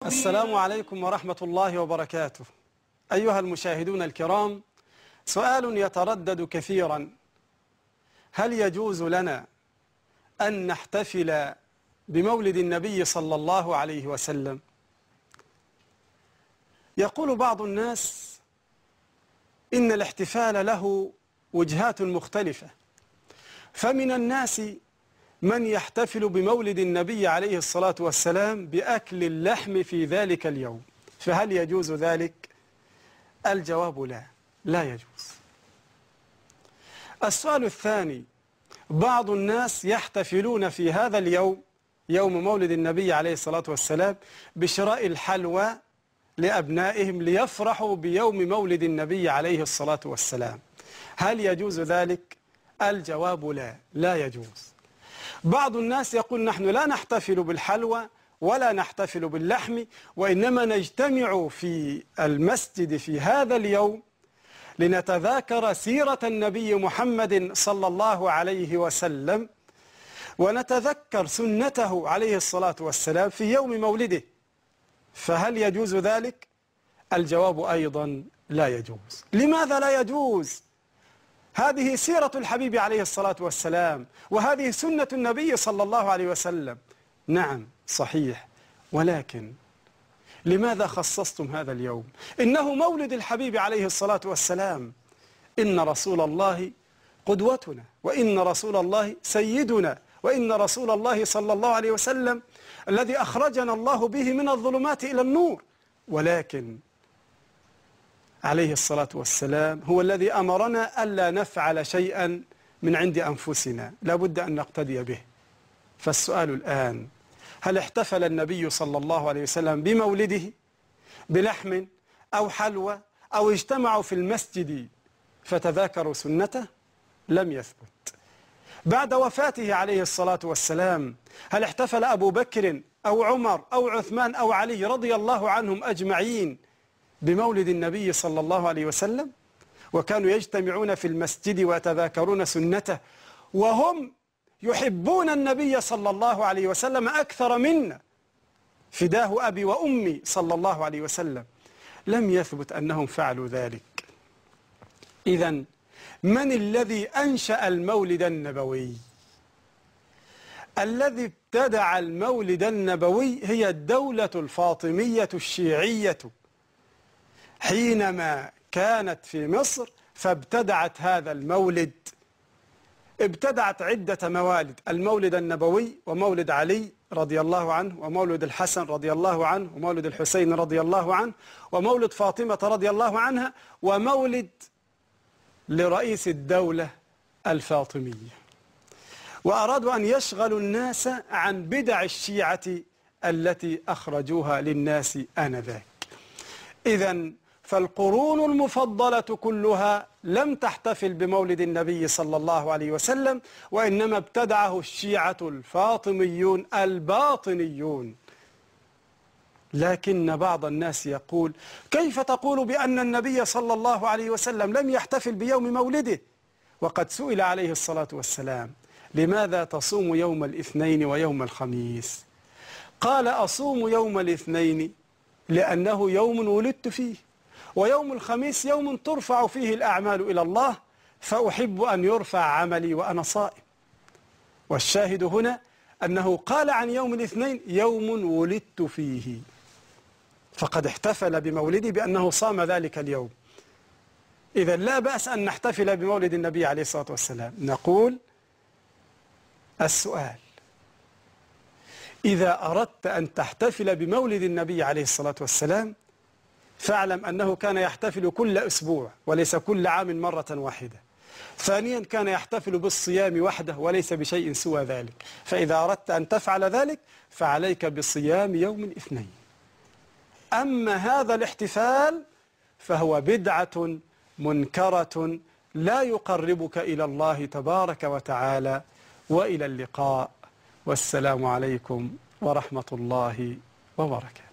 السلام عليكم ورحمة الله وبركاته. أيها المشاهدون الكرام، سؤال يتردد كثيرا: هل يجوز لنا أن نحتفل بمولد النبي صلى الله عليه وسلم؟ يقول بعض الناس إن الاحتفال له وجهات مختلفة، فمن الناس من يحتفل بمولد النبي عليه الصلاة والسلام بأكل اللحم في ذلك اليوم، فهل يجوز ذلك؟ الجواب لا يجوز. السؤال الثاني: بعض الناس يحتفلون في هذا اليوم، يوم مولد النبي عليه الصلاة والسلام، بشراء الحلوى لأبنائهم ليفرحوا بيوم مولد النبي عليه الصلاة والسلام، هل يجوز ذلك؟ الجواب لا يجوز. بعض الناس يقول: نحن لا نحتفل بالحلوى ولا نحتفل باللحم، وإنما نجتمع في المسجد في هذا اليوم لنتذاكر سيرة النبي محمد صلى الله عليه وسلم، ونتذكر سنته عليه الصلاة والسلام في يوم مولده، فهل يجوز ذلك؟ الجواب أيضا لا يجوز. لماذا لا يجوز؟ هذه سيرة الحبيب عليه الصلاة والسلام، وهذه سنة النبي صلى الله عليه وسلم. نعم صحيح، ولكن لماذا خصصتم هذا اليوم؟ إنه مولد الحبيب عليه الصلاة والسلام. إن رسول الله قدوتنا، وإن رسول الله سيدنا، وإن رسول الله صلى الله عليه وسلم الذي أخرجنا الله به من الظلمات إلى النور، ولكن عليه الصلاة والسلام هو الذي أمرنا ألا نفعل شيئا من عند أنفسنا، لا بد أن نقتدي به. فالسؤال الآن: هل احتفل النبي صلى الله عليه وسلم بمولده بلحم أو حلوى، أو اجتمعوا في المسجد فتذاكروا سنته؟ لم يثبت. بعد وفاته عليه الصلاة والسلام هل احتفل أبو بكر أو عمر أو عثمان أو علي رضي الله عنهم أجمعين بمولد النبي صلى الله عليه وسلم، وكانوا يجتمعون في المسجد ويتذاكرون سنته، وهم يحبون النبي صلى الله عليه وسلم أكثر منا، فداه أبي وأمي صلى الله عليه وسلم؟ لم يثبت أنهم فعلوا ذلك. إذن من الذي أنشأ المولد النبوي؟ الذي ابتدع المولد النبوي هي الدولة الفاطمية الشيعية، حينما كانت في مصر فابتدعت هذا المولد. ابتدعت عدة موالد: المولد النبوي، ومولد علي رضي الله عنه، ومولد الحسن رضي الله عنه، ومولد الحسين رضي الله عنه، ومولد فاطمة رضي الله عنها، ومولد لرئيس الدولة الفاطمية. وأرادوا أن يشغلوا الناس عن بدع الشيعة التي أخرجوها للناس آنذاك. إذن فالقرون المفضلة كلها لم تحتفل بمولد النبي صلى الله عليه وسلم، وإنما ابتدعه الشيعة الفاطميون الباطنيون. لكن بعض الناس يقول: كيف تقول بأن النبي صلى الله عليه وسلم لم يحتفل بيوم مولده؟ وقد سئل عليه الصلاة والسلام: لماذا تصوم يوم الاثنين ويوم الخميس؟ قال: أصوم يوم الاثنين لأنه يوم ولدت فيه، ويوم الخميس يوم ترفع فيه الأعمال إلى الله، فأحب أن يرفع عملي وأنا صائم. والشاهد هنا أنه قال عن يوم الاثنين يوم ولدت فيه، فقد احتفل بمولدي بأنه صام ذلك اليوم. إذن لا بأس أن نحتفل بمولد النبي عليه الصلاة والسلام. نقول: السؤال: إذا أردت أن تحتفل بمولد النبي عليه الصلاة والسلام فاعلم أنه كان يحتفل كل أسبوع وليس كل عام مرة واحدة. ثانيا، كان يحتفل بالصيام وحده وليس بشيء سوى ذلك. فإذا أردت أن تفعل ذلك فعليك بصيام يوم الاثنين. أما هذا الاحتفال فهو بدعة منكرة لا يقربك إلى الله تبارك وتعالى. وإلى اللقاء، والسلام عليكم ورحمة الله وبركاته.